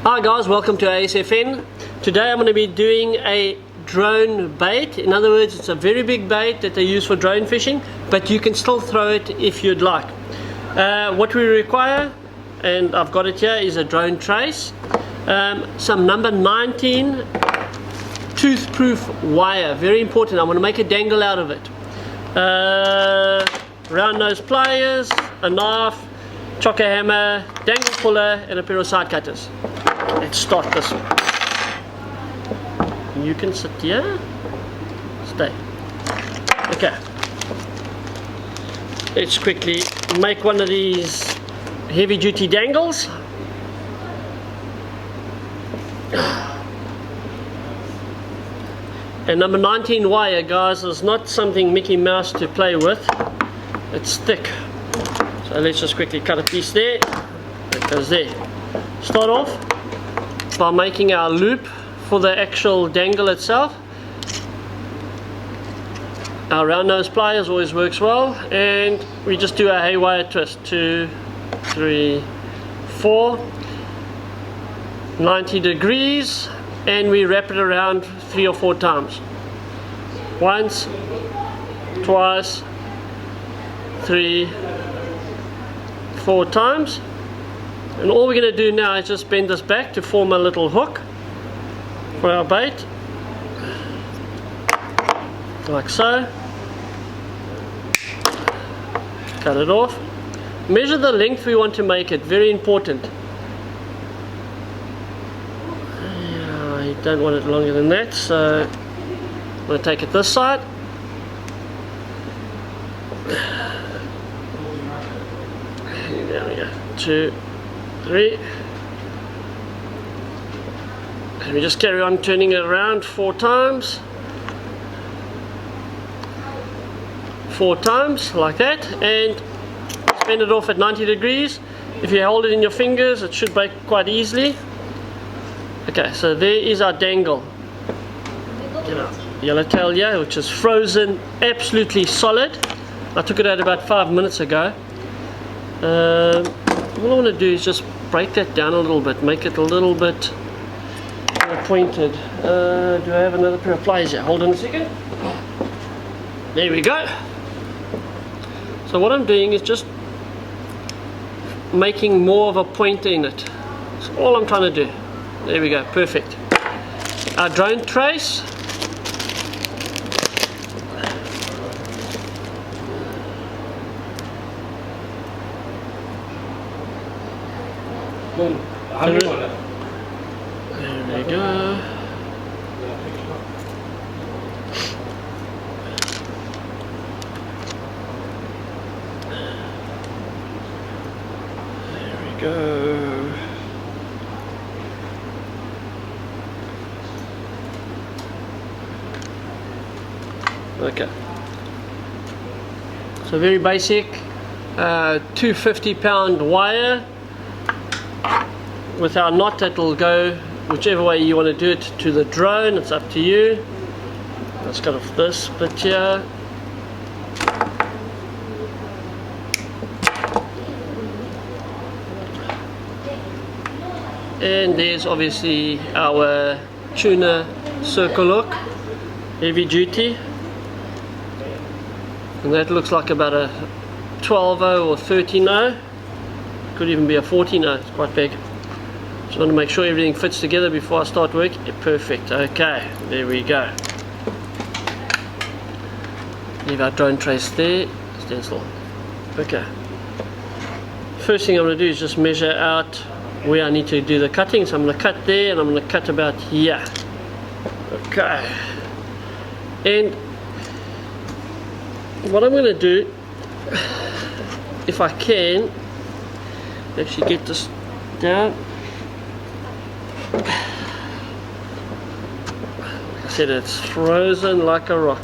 Hi guys, welcome to ASFN. Today I'm going to be doing a drone bait. In other words, it's a very big bait that they use for drone fishing, but you can still throw it if you'd like. What we require, and I've got it here, is a drone trace, some number 19 tooth-proof wire, very important. I'm going to make a dangle out of it. Round nose pliers, a knife, chocker hammer, dangle puller, and a pair of side cutters. Let's start this one. You can sit here. Stay. Okay. Let's quickly make one of these heavy duty dangles. And number 19 wire, guys, is not something Mickey Mouse to play with. It's thick. So let's just quickly cut a piece there. That goes there. Start off by making our loop for the actual dangle itself. Our round nose pliers always works well, and we just do a haywire twist. 2, 3, 4, 90 degrees, and we wrap it around 3 or 4 times. Once, twice, 3, 4 times. And all we're going to do now is just bend this back to form a little hook for our bait, like so. Cut it off. Measure the length we want to make it, very important. You don't want it longer than that, so I'm going to take it this side. There we go. 2, 3, and we just carry on turning it around 4 times, 4 times like that, and bend it off at 90 degrees. If you hold it in your fingers, it should break quite easily. Okay, so there is our dangle, yellowtail here, which is frozen, absolutely solid. I took it out about 5 minutes ago. All I want to do is just break that down a little bit, make it a little bit more pointed. Do I have another pair of pliers here? Hold on a second. There we go. So what I'm doing is just making more of a point in it. That's all I'm trying to do. There we go, perfect. Our drone trace. There we go. There we go. Okay. So very basic, 250-pound wire. With our knot, that will go whichever way you want to do it to the drone. It's up to you. Let's cut off this bit here. And there's obviously our tuna circle hook, heavy duty. And that looks like about a 12-0 or 13-0. Could even be a 14-0, it's quite big. Just want to make sure everything fits together before I start work. Yeah, perfect. Okay, there we go. Leave our drone trace there. Stand still. Okay. First thing I'm going to do is just measure out where I need to do the cutting. So I'm going to cut there, and I'm going to cut about here. Okay. And what I'm going to do, if I can, actually get this down. Like I said, it's frozen like a rock.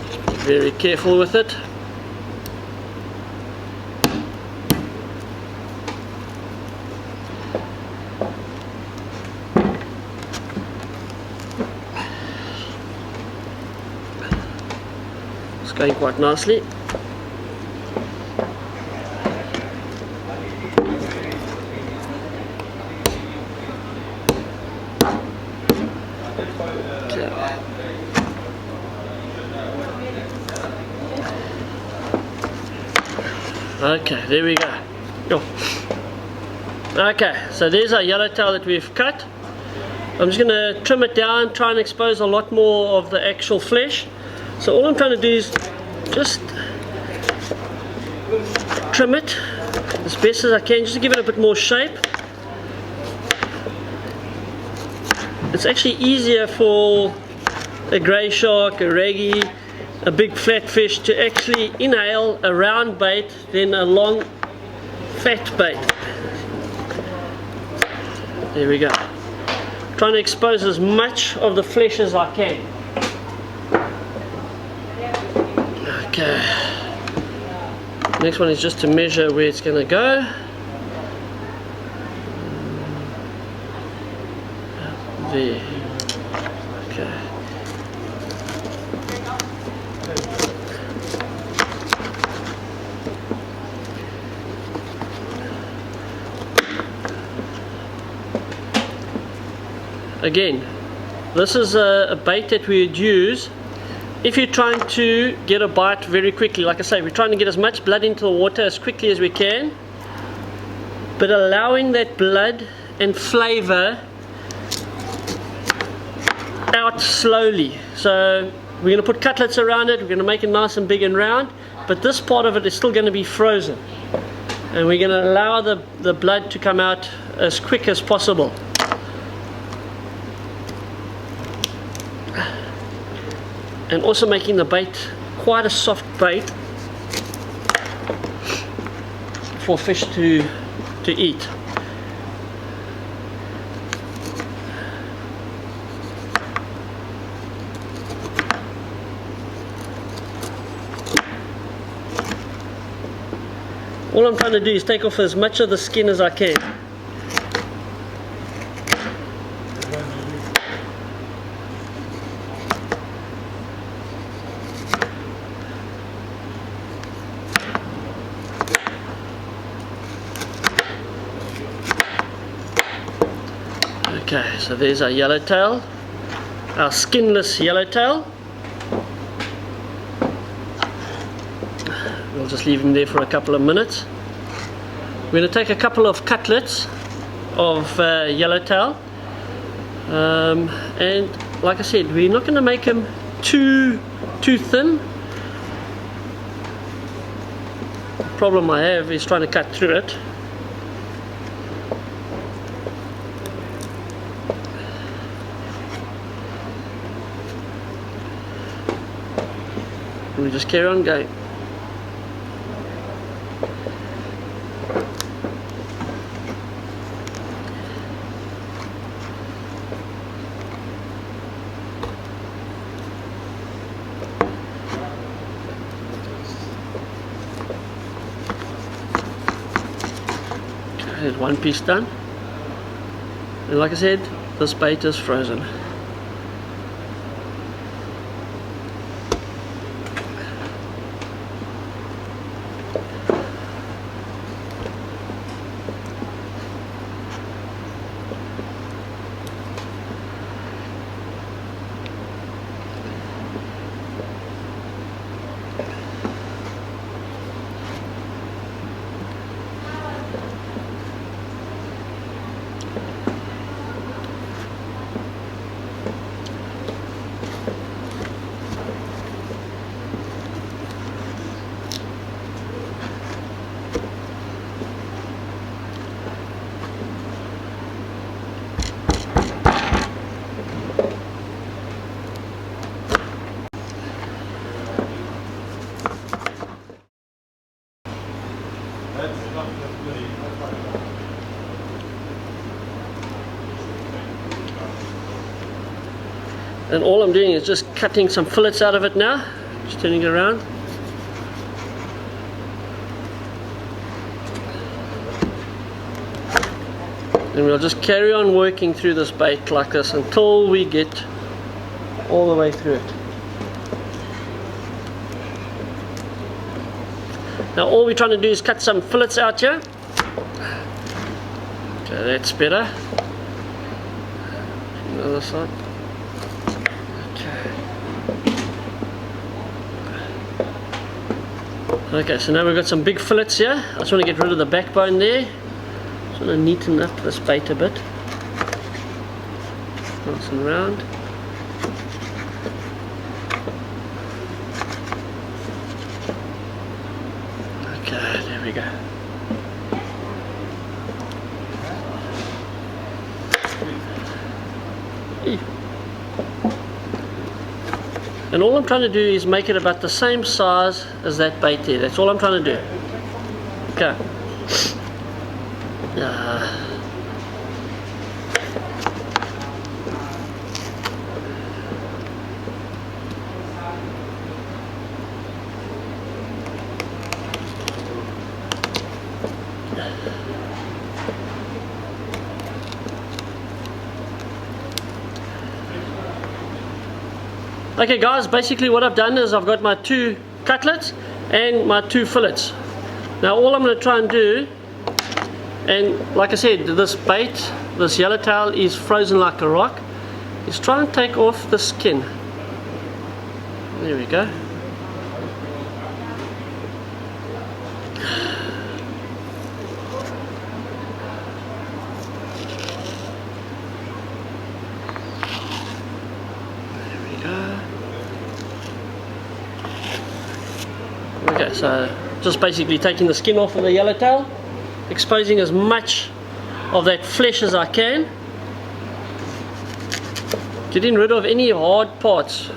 Just be very careful with it. It's going quite nicely. Okay, there we go. Yo. Okay, so there's our yellowtail that we've cut. I'm just going to trim it down, try and expose a lot more of the actual flesh. So all I'm trying to do is just trim it as best as I can, just to give it a bit more shape. It's actually easier for a grey shark, a raggy, a big flat fish to actually inhale a round bait than a long fat bait. There we go. Trying to expose as much of the flesh as I can. Okay. Next one is just to measure where it's going to go. There. Okay. Again, this is a bait that we would use if you're trying to get a bite very quickly. Like I say, we're trying to get as much blood into the water as quickly as we can, but allowing that blood and flavor out slowly. So we're going to put cutlets around it, we're going to make it nice and big and round, but this part of it is still going to be frozen, and we're going to allow the blood to come out as quick as possible. And also making the bait quite a soft bait for fish to eat. All I'm trying to do is take off as much of the skin as I can. Okay, so there's our yellowtail, our skinless yellowtail. We'll just leave him there for a couple of minutes. We're going to take a couple of cutlets of yellowtail, and like I said, we're not going to make them too thin. The problem I have is trying to cut through it. We just carry on going. Okay, there's one piece done. And like I said, this bait is frozen. And all I'm doing is just cutting some fillets out of it now, just turning it around. And we'll just carry on working through this bait like this until we get all the way through it. Now all we're trying to do is cut some fillets out here. Okay, that's better. Another side. Okay, so now we've got some big fillets here. I just want to get rid of the backbone there. Just want to neaten up this bait a bit. Nice and round. Okay, there we go. And all I'm trying to do is make it about the same size as that bait there. That's all I'm trying to do. Okay. Okay guys, basically what I've done is I've got my 2 cutlets and my 2 fillets. Now all I'm going to try and do, and like I said, this bait, this yellowtail is frozen like a rock, is try and take off the skin. There we go. Okay, so just basically taking the skin off of the yellowtail, exposing as much of that flesh as I can, getting rid of any hard parts.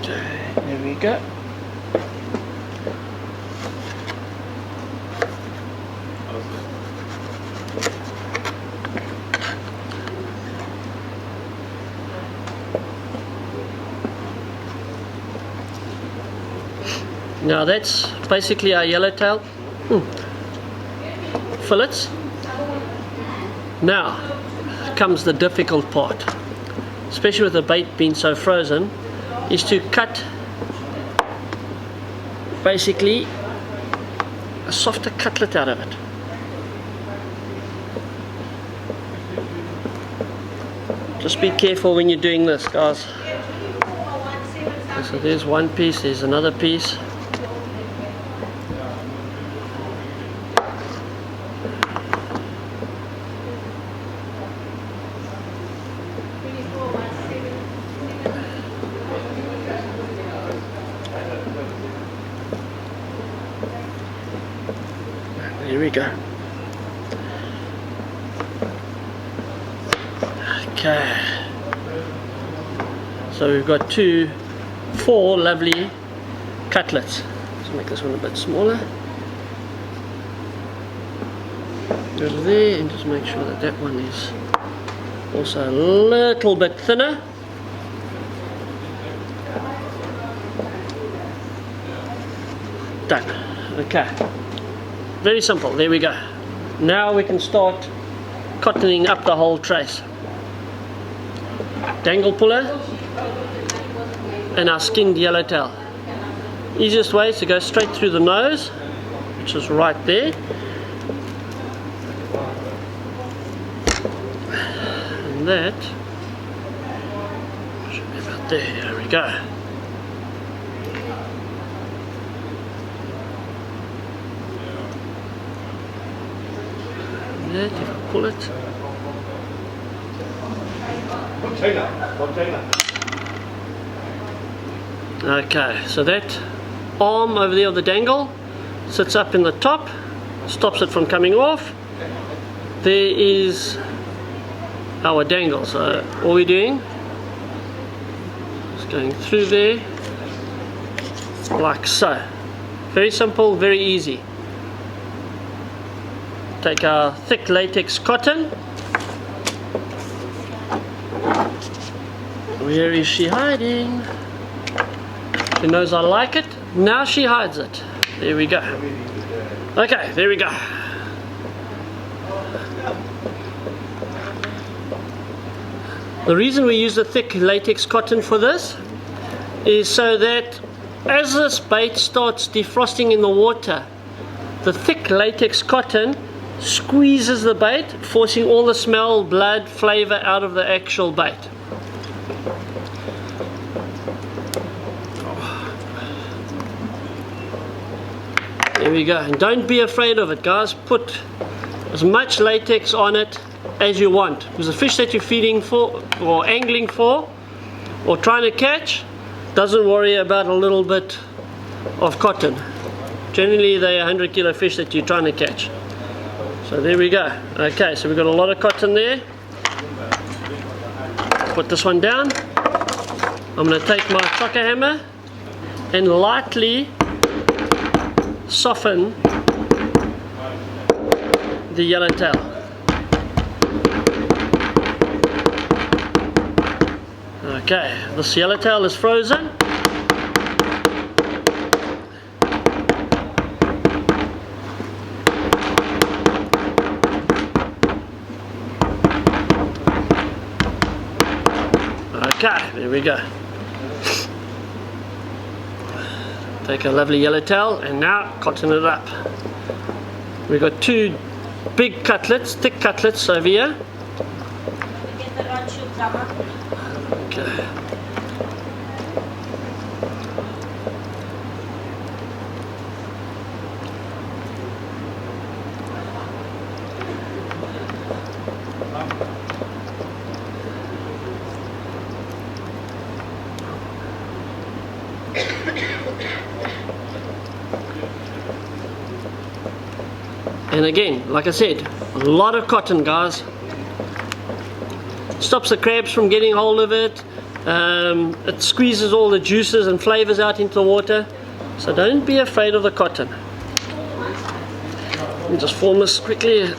Okay. There we go. Now that's basically our yellowtail fillets. Now comes the difficult part, especially with the bait being so frozen, is to cut basically a softer cutlet out of it. Just be careful when you're doing this, guys. So there's one piece, there's another piece. Here we go. Okay. So we've got 4 lovely cutlets. Let's make this one a bit smaller. Go to there and just make sure that that one is also a little bit thinner. Done. Okay. Very simple. There we go. Now we can start cottoning up the whole trace. Dangle puller and our skinned yellowtail. Easiest way is to go straight through the nose, which is right there. And that should be about there. There we go. If I pull it. Okay, so that arm over there of the dangle sits up in the top, stops it from coming off. There is our dangle. So all we're doing is going through there like so. Very simple, very easy. Take our thick latex cotton. Where is she hiding? She knows I like it. Now she hides it. There we go. Okay, there we go. The reason we use the thick latex cotton for this is so that as this bait starts defrosting in the water, the thick latex cotton squeezes the bait, forcing all the smell, blood, flavor out of the actual bait. There we go. And don't be afraid of it, guys. Put as much latex on it as you want, because the fish that you're feeding for or angling for or trying to catch doesn't worry about a little bit of cotton. Generally they're 100 kilo fish that you're trying to catch. So there we go. Okay, so we've got a lot of cotton there. Put this one down. I'm going to take my chocker hammer and lightly soften the yellowtail. Okay, this yellowtail is frozen. Okay, there we go. Take a lovely yellowtail and now cotton it up. We've got two big cutlets, thick cutlets over here. Okay. And again, like I said, a lot of cotton, guys. Stops the crabs from getting hold of it. It squeezes all the juices and flavors out into the water. So don't be afraid of the cotton. Let me just form this quickly a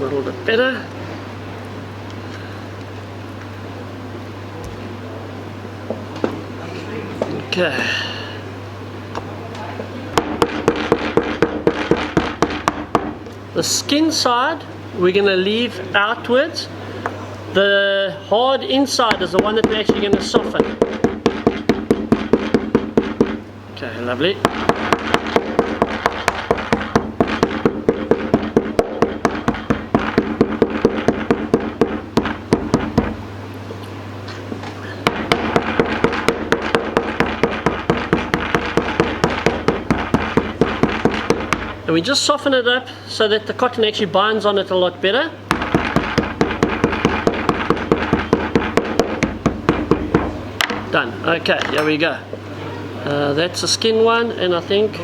little bit better. Okay. The skin side we're going to leave outwards. The hard inside is the one that we're actually going to soften. Okay, lovely. And we just soften it up so that the cotton actually binds on it a lot better. Done. Okay, here we go. That's a skin one, and I think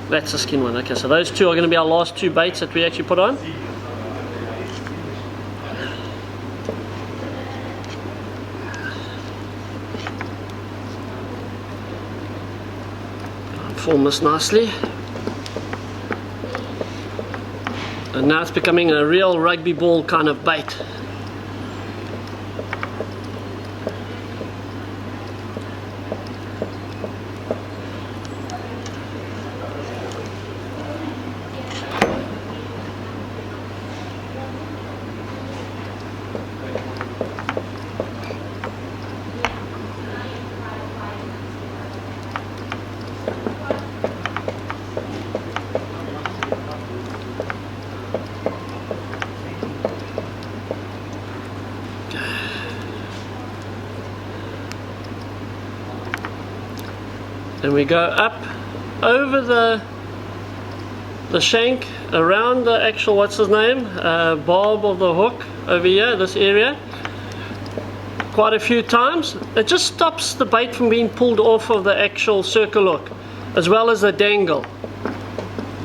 that's a skin one. Okay, so those two are going to be our last two baits that we actually put on. Form this nicely. And now it's becoming a real rugby ball kind of bait. And we go up over the shank, around the actual, what's his name, barb of the hook over here, this area, quite a few times. It just stops the bait from being pulled off of the actual circle hook, as well as the dangle.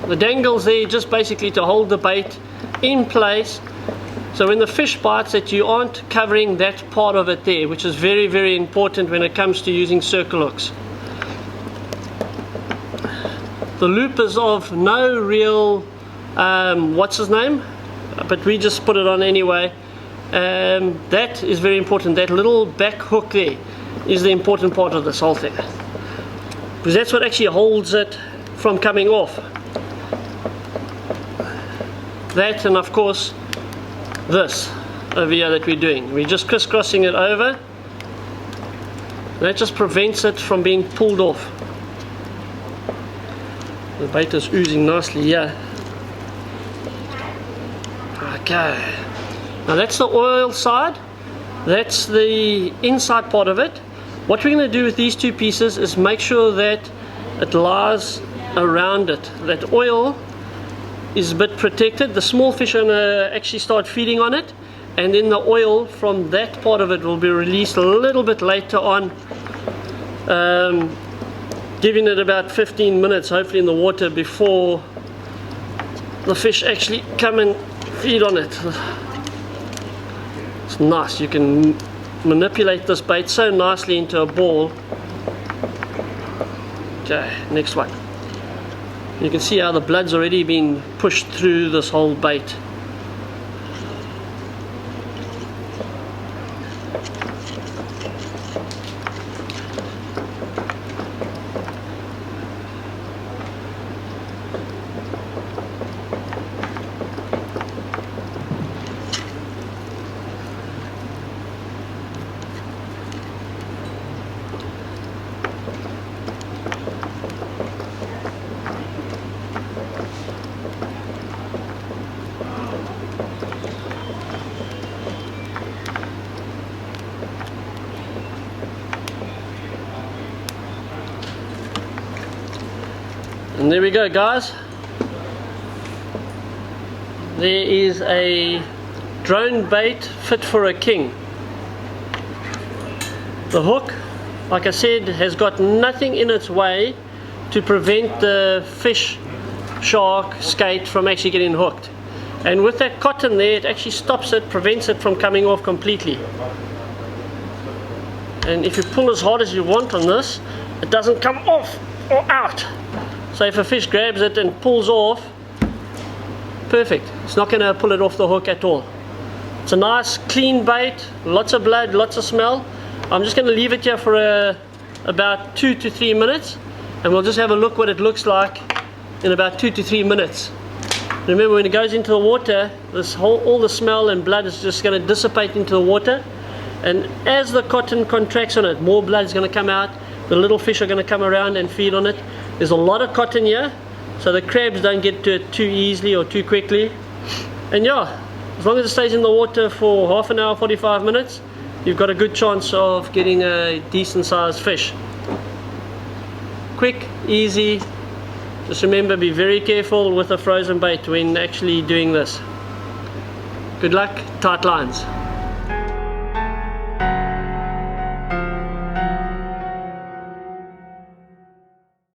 The dangle's there just basically to hold the bait in place, so when the fish bites that you aren't covering that part of it there, which is very, very important when it comes to using circle hooks. The loop is of no real, what's his name, but we just put it on anyway. That is very important. That little back hook there is the important part of this whole thing, because that's what actually holds it from coming off. that, and of course this over here that we're doing. We're just crisscrossing it over. That just prevents it from being pulled off. The bait is oozing nicely here. Okay, now that's the oil side, that's the inside part of it. What we're going to do with these two pieces is make sure that it lies around it, that oil is a bit protected. The small fish are going to actually start feeding on it, and then the oil from that part of it will be released a little bit later on, giving it about 15 minutes hopefully in the water before the fish actually come and feed on it. It's nice, you can manipulate this bait so nicely into a ball. Okay, next one. You can see how the blood's already been pushed through this whole bait. And there we go, guys. There is a drone bait fit for a king. The hook, like I said, has got nothing in its way to prevent the fish, shark, skate from actually getting hooked. And with that cotton there, it actually stops it, prevents it from coming off completely. And if you pull as hard as you want on this, it doesn't come off or out. So if a fish grabs it and pulls off, perfect. It's not going to pull it off the hook at all. It's a nice clean bait, lots of blood, lots of smell. I'm just going to leave it here for about 2 to 3 minutes, and we'll just have a look what it looks like in about 2 to 3 minutes. Remember, when it goes into the water, all the smell and blood is just going to dissipate into the water, and as the cotton contracts on it, more blood is going to come out. The little fish are going to come around and feed on it. There's a lot of cotton here, so the crabs don't get to it too easily or too quickly. And yeah, as long as it stays in the water for half an hour, 45 minutes, you've got a good chance of getting a decent sized fish. Quick, easy. Just remember, be very careful with a frozen bait when actually doing this. Good luck, tight lines.